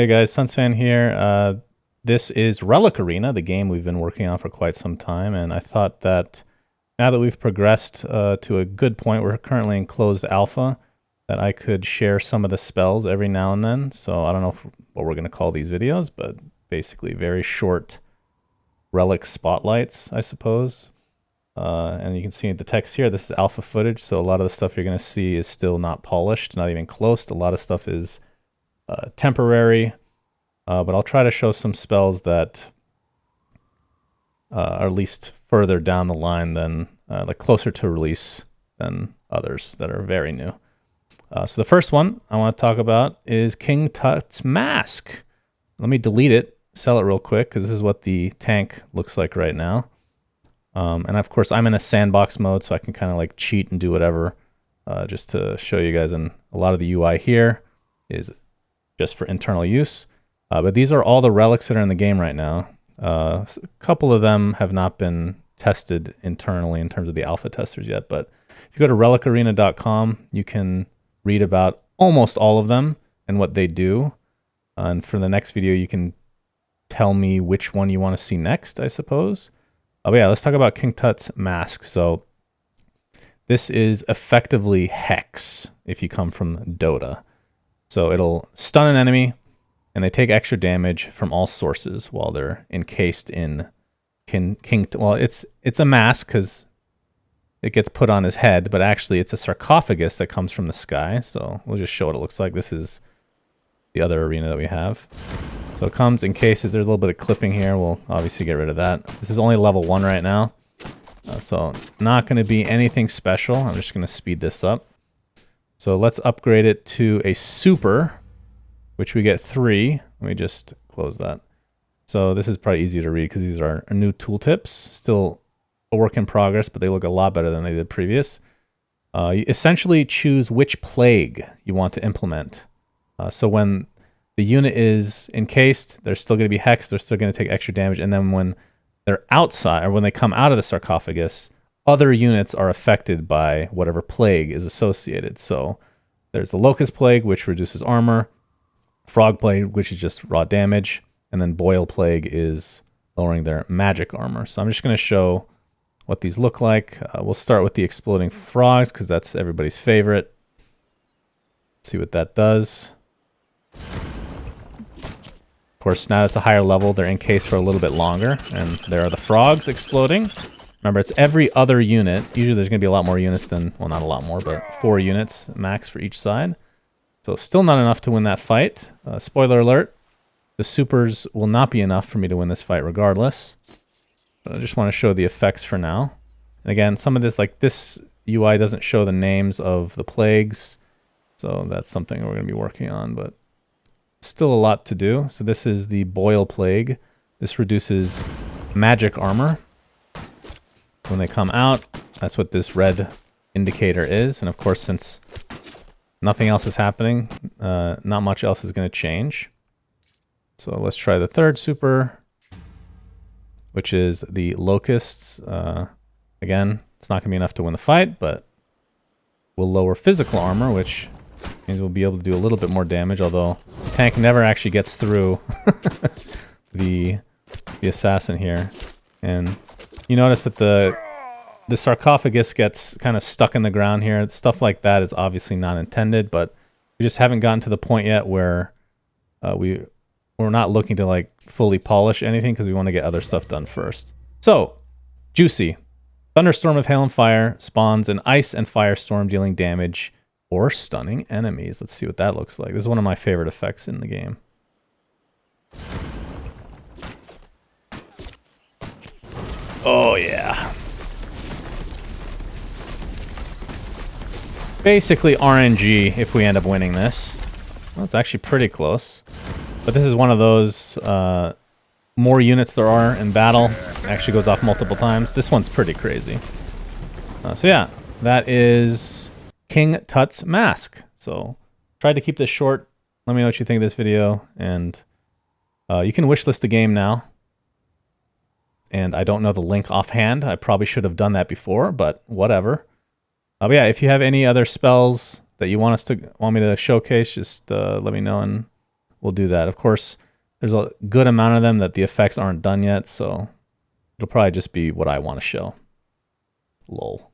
Hey guys, Sunsfan here. This is Relic Arena, the game we've been working on for quite some time, and I thought that now that we've progressed to a good point, we're currently in closed alpha, that I could share some of the spells every now and then. So I don't know what we're going to call these videos, but basically very short Relic spotlights, I suppose. And you can see the text here, this is alpha footage, so a lot of the stuff you're going to see is still not polished, not even close. A lot of stuff is temporary, but I'll try to show some spells that are at least further down the line than, like closer to release than others that are very new. So the first one I want to talk about is King Tut's Mask. Let me delete it, sell it real quick, because this is what the tank looks like right now. And of course, I'm in a sandbox mode, so I can kind of like cheat and do whatever, just to show you guys. And a lot of the UI here is just for internal use. But these are all the relics that are in the game right now. A couple of them have not been tested internally in terms of the alpha testers yet. But if you go to relicarena.com, you can read about almost all of them and what they do. And for the next video, you can tell me which one you want to see next, I suppose. But yeah, let's talk about King Tut's Mask. So this is effectively Hex if you come from Dota. So it'll stun an enemy, and they take extra damage from all sources while they're encased in well, it's a mask because it gets put on his head, but actually it's a sarcophagus that comes from the sky. So we'll just show what it looks like. This is the other arena that we have. So it comes in cases. There's a little bit of clipping here. We'll obviously get rid of that. This is only level 1 right now. So not going to be anything special. I'm just going to speed this up. So let's upgrade it to a super, which we get 3. Let me just close that. So this is probably easier to read because these are our new tooltips. Still a work in progress, but they look a lot better than they did previous. You essentially choose which plague you want to implement. So when the unit is encased, they're still going to be hexed, they're still going to take extra damage, and then when they're outside, or when they come out of the sarcophagus, other units are affected by whatever plague is associated. So there's the Locust Plague, which reduces armor, Frog Plague, which is just raw damage, and then Boil Plague is lowering their magic armor. So I'm just going to show what these look like. We'll start with the Exploding Frogs, because that's everybody's favorite. See what that does. Of course, now it's a higher level, they're encased for a little bit longer, and there are the frogs exploding. Remember, it's every other unit. Usually there's going to be a lot more units than, well, not a lot more, but 4 units max for each side. So still not enough to win that fight. Spoiler alert, the supers will not be enough for me to win this fight regardless. But I just want to show the effects for now. And again, some of this, like this UI doesn't show the names of the plagues. So that's something we're going to be working on, but still a lot to do. So this is the Boil Plague. This reduces magic armor. When they come out, that's what this red indicator is. And of course, since nothing else is happening, not much else is going to change. So let's try the third super, which is the Locusts. Again, it's not going to be enough to win the fight, but we'll lower physical armor, which means we'll be able to do a little bit more damage, although the tank never actually gets through the assassin here. And you notice that the sarcophagus gets kind of stuck in the ground here. Stuff like that is obviously not intended, but we just haven't gotten to the point yet where we're not looking to like fully polish anything because we want to get other stuff done first. So, juicy. Thunderstorm of Hail and Fire spawns an ice and firestorm dealing damage or stunning enemies. Let's see what that looks like. This is one of my favorite effects in the game. Oh yeah. Basically RNG if we end up winning this. Well, it's actually pretty close. But this is one of those more units there are in battle. It actually goes off multiple times. This one's pretty crazy. So yeah, that is King Tut's Mask. So tried to keep this short. Let me know what you think of this video. And you can wishlist the game now. And I don't know the link offhand. I probably should have done that before, but whatever. But yeah, if you have any other spells that you want me to showcase, just let me know and we'll do that. Of course, there's a good amount of them that the effects aren't done yet, so it'll probably just be what I want to show. Lol.